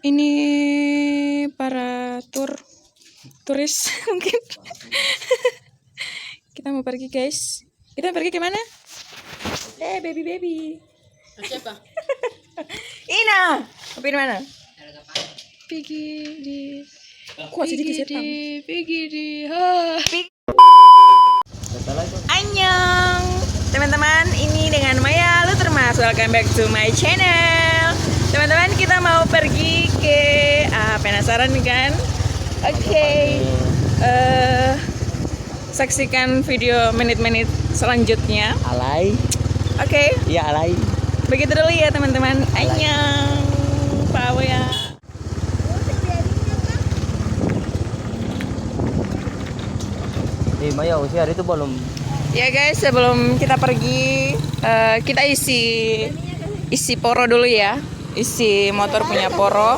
Ini para turis mungkin. Kita mau pergi guys. Kita pergi kemana? Baby. Siapa? Ina. Pergi mana? Pergi di. Kuat sedikit setan. Pergi di. Annyeong teman-teman, ini dengan Maya lu termasuk. Welcome back to my channel. Teman-teman, kita mau pergi ke penasaran kan? Oke. Saksikan video menit-menit selanjutnya. Alay. Oke. Iya alay. Begitu dulu ya teman-teman. Annyeong. Pak ya. Maya usia hari itu belum. Ya guys, sebelum kita pergi, kita isi poro dulu ya. Isi motor punya poro.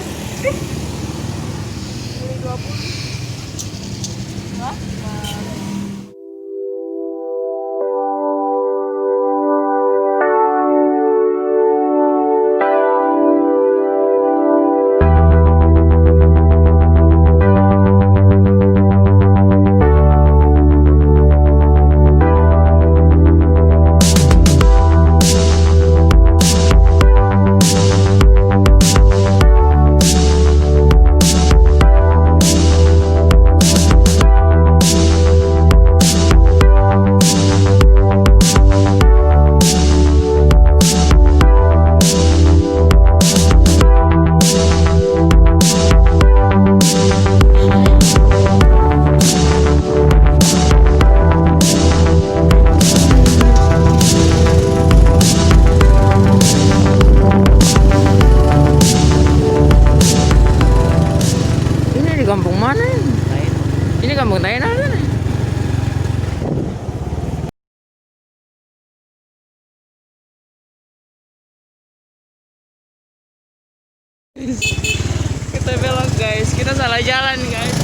Kampung mana? Ini kampung TAENO kan? Kita belok guys, kita salah jalan guys.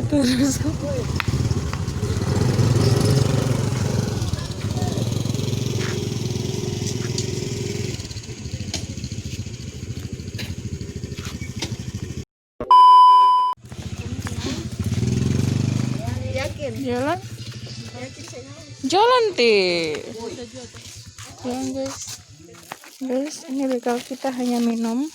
Terus jalan guys, ini bekal kita hanya minum.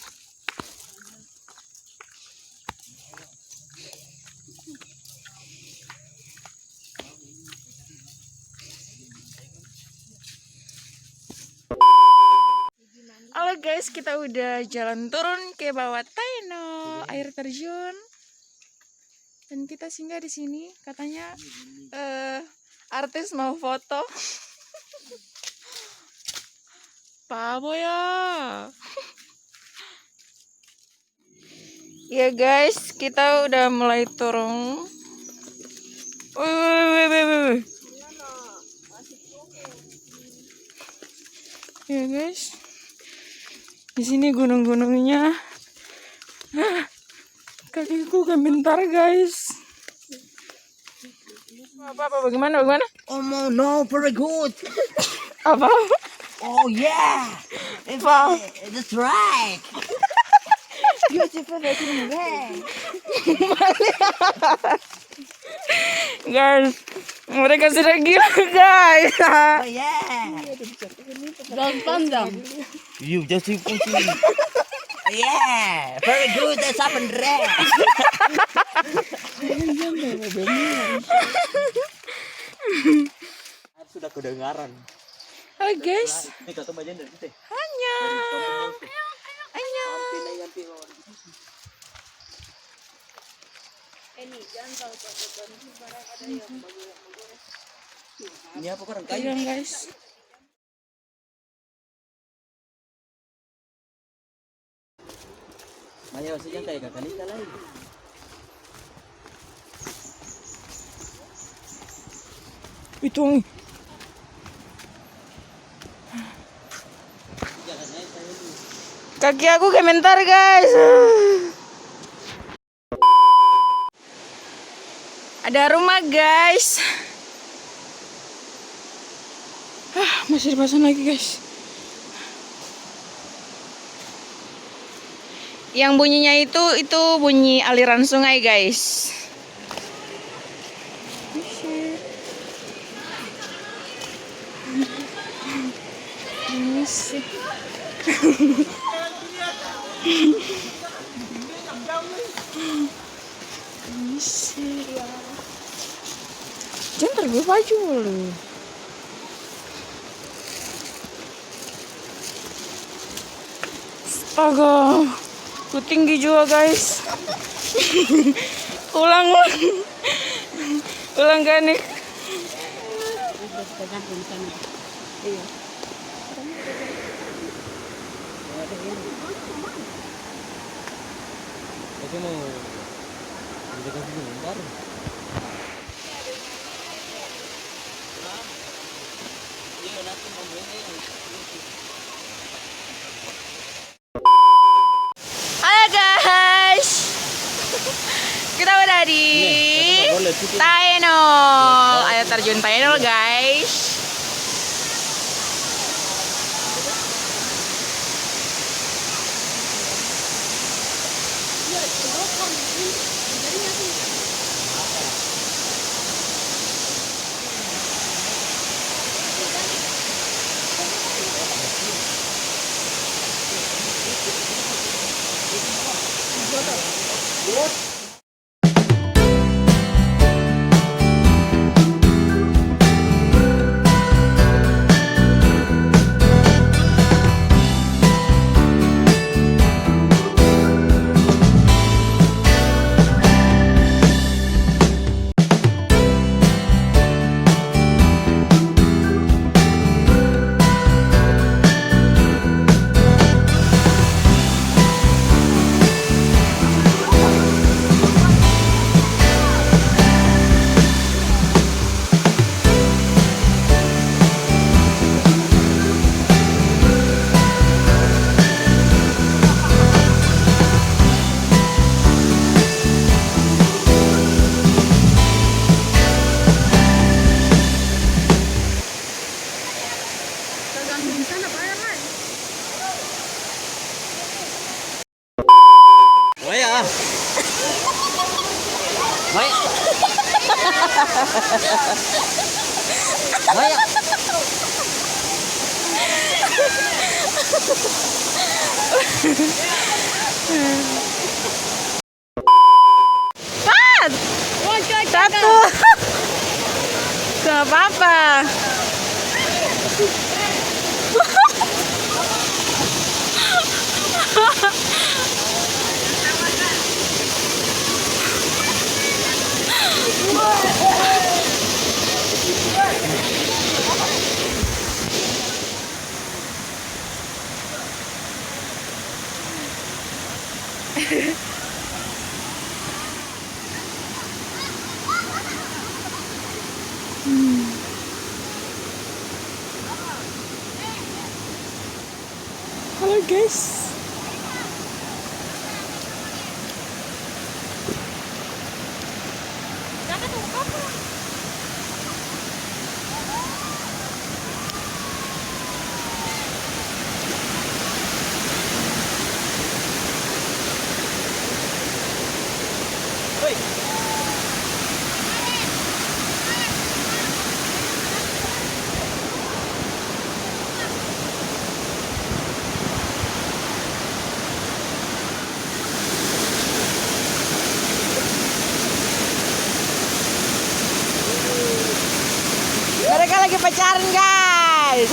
Halo guys, kita udah jalan turun ke bawah TAENO, air terjun. Dan kita singgah di sini, katanya artis mau foto. Ya. Ya guys, kita udah mulai turun. Wih. Ya guys. Di sini gunung-gunungnya. Kakiku gemetar guys. Apa bagaimana? Oh no, very good. Apa? Oh yeah. That's right. Beautiful looking man. Guys, mereka sudah gila guys. Oh yeah. Jangan panjang. You just pushing. Yeah, very good. That's up and red. Sudah kedengaran. Halo guys. Ini kata bagian dari itu. Annyeong. Ini jangan tahu barang ada yang bagus. Ini apa kurang kayu? Iya guys. Ayo sih yang kayak kakalita lagi. Itu Kaki aku gemetar guys. Ada rumah guys. Masih dipasang lagi guys. Yang bunyinya itu bunyi aliran sungai guys. Jangan terlalu baju lu. Astaga, ku tinggi juga guys. ulang ganik. Halo guys, kita udah di TAENO. Ayo terjun TAENO guys. Maya. Satu. Gak apa-apa. Halo guys. Mereka lagi pacaran guys.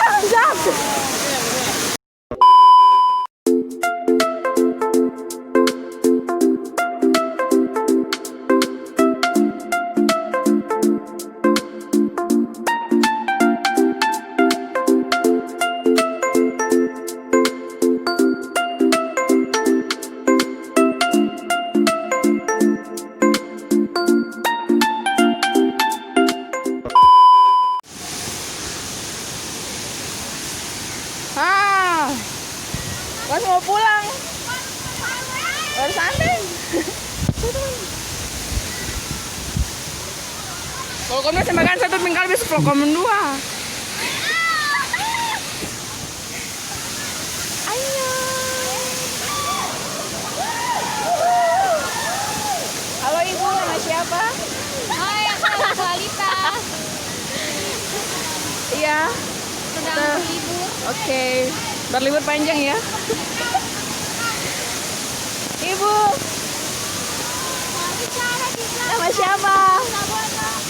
Jam. Mas mau pulang. Baru sampai. Kalau kamu saya makan satu mingkal besok kalau kamu dua. Ayo. Halo ibu, nama siapa? Hai, aku nama Salita. Iya. Sedang berlibur. Oke. Berlibur panjang ya. Ibu. Nama siapa?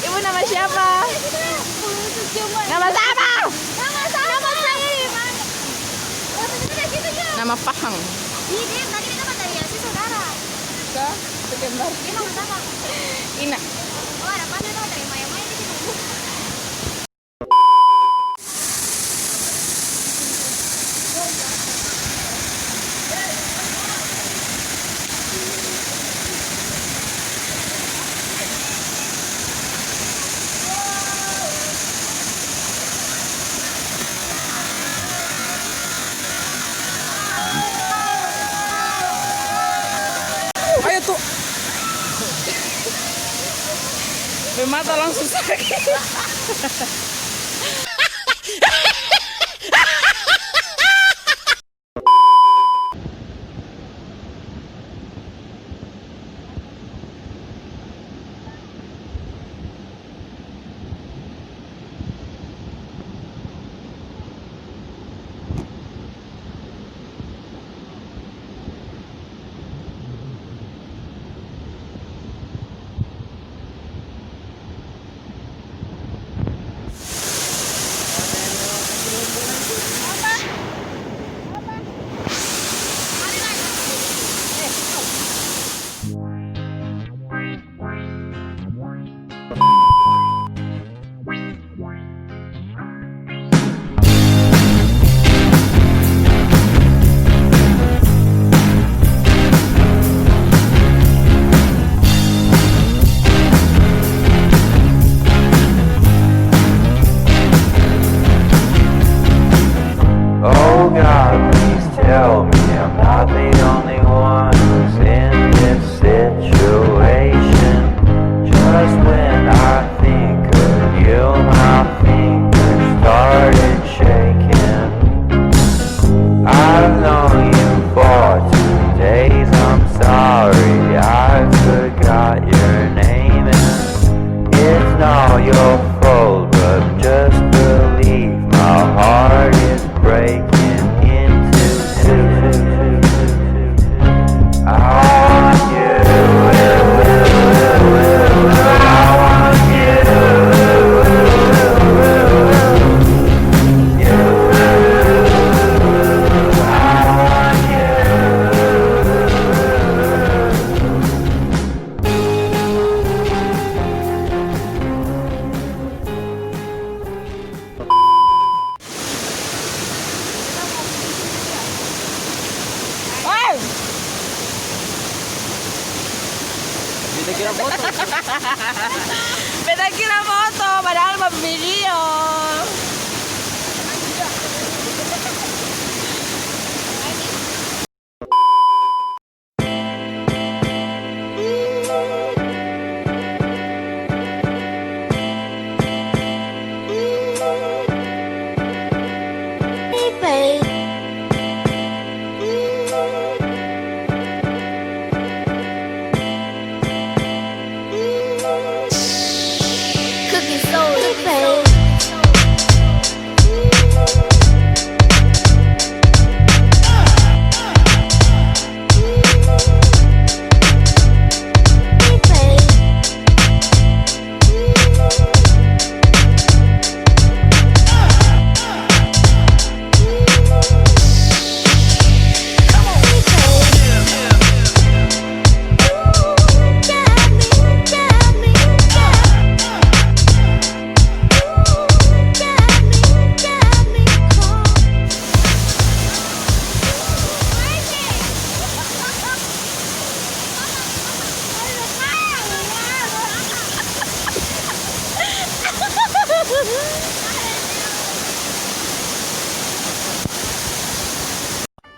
Ibu nama siapa? Nama siapa? Nama Pahang. Ini tadi kita dari Yasi saudara. Ke Sekembar. Dia nama sama. Ina. Oh, ada pas itu dari Maya-Maya di situ. Ayo tuh. Mata langsung sakit. kira foto. Beta kira foto, padahal mau video.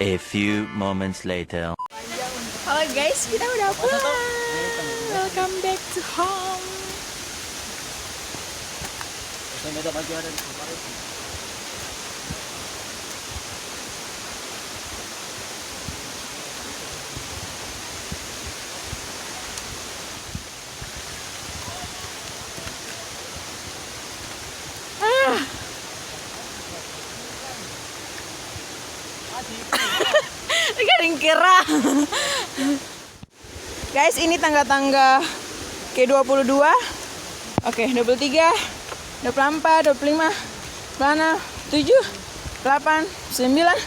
A few moments later. Halo guys, kita udah pulang. Welcome back to home. Garing kira. Guys, ini tangga-tangga ke-22. Oke, 23, 24, 25, 26, 7, 8, 9,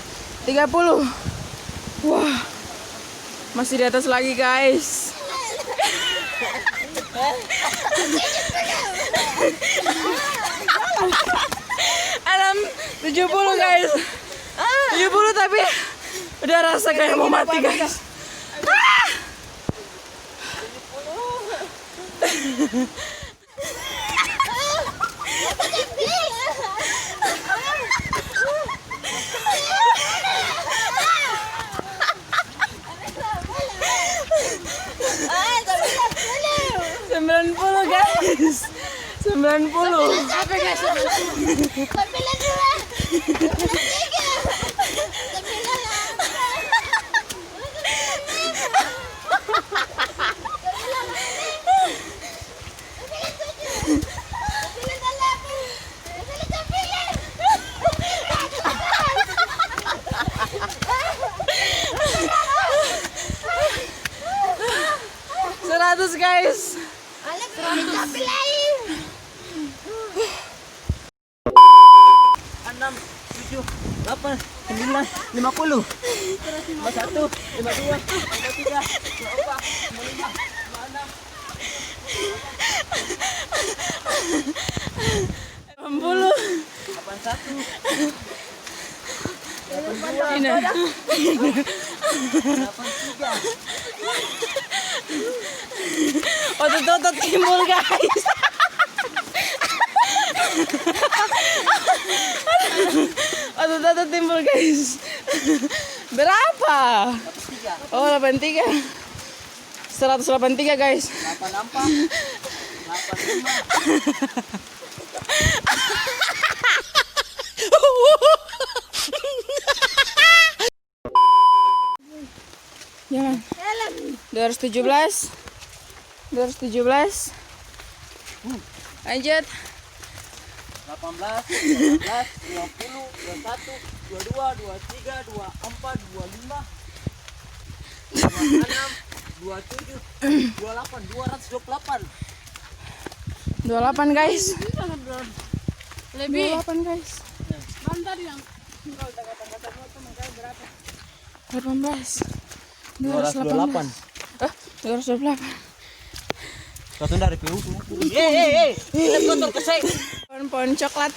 30. Wah. Masih di atas lagi, guys. Alam 70, guys. 70 tapi udah rasa kayak mau mati, guys. Sembilan puluh, guys. 90. Capek guys. 92. 93. 100, guys. 6, 7, 8, 9, 50, 51, 52, 53, 54, 55, 60. 81, Ini. 83. Otot-otot timbul, guys. Otot-otot timbul, guys. Berapa? Oh, 83. 183, guys. 84, 85. Jangan. 217. 217. Lanjut. 18, 19, 20, 21, 22, 23, 24, 25, 26, 27, 28, 228. 28, guys. Lebih. 28, guys. Mantar yang 18. 228. 228. Kau tunda dari PU semua. Hei, kita kotor kesek. Pohon-pohon coklat.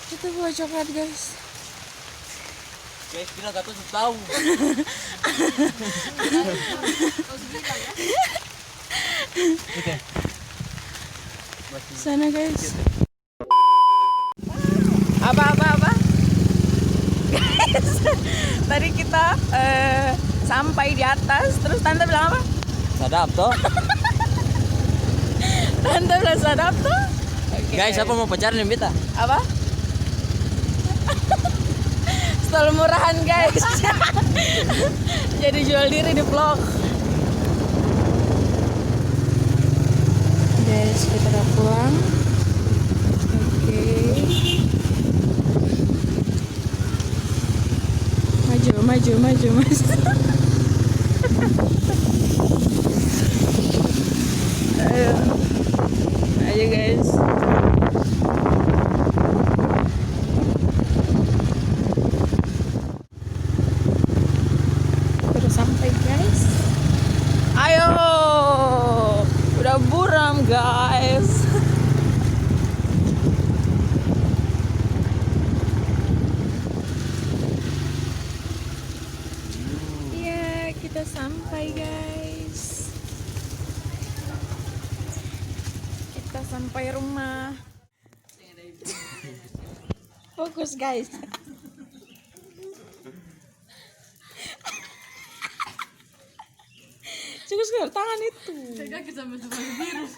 Itu buah coklat, guys. Guys, kita gak tahu. Oke. Sana, guys. Apa? Guys, tadi kita sampai di atas, terus tante bilang apa? Sadap toh. Tante bilang sadap tuh. Oke, Guys, apa mau pacaran yang beta? Apa? Stol murahan, guys. Jadi jual diri di vlog. Guys, kita udah pulang. Oke. Maju. Ayo guys. Udah sampai, guys. Ayo. Udah buram, guys. Iya, kita sampai, guys. Kita sampai rumah. Fokus, guys. Cukup sekali tangan itu. Kaki sampai biru.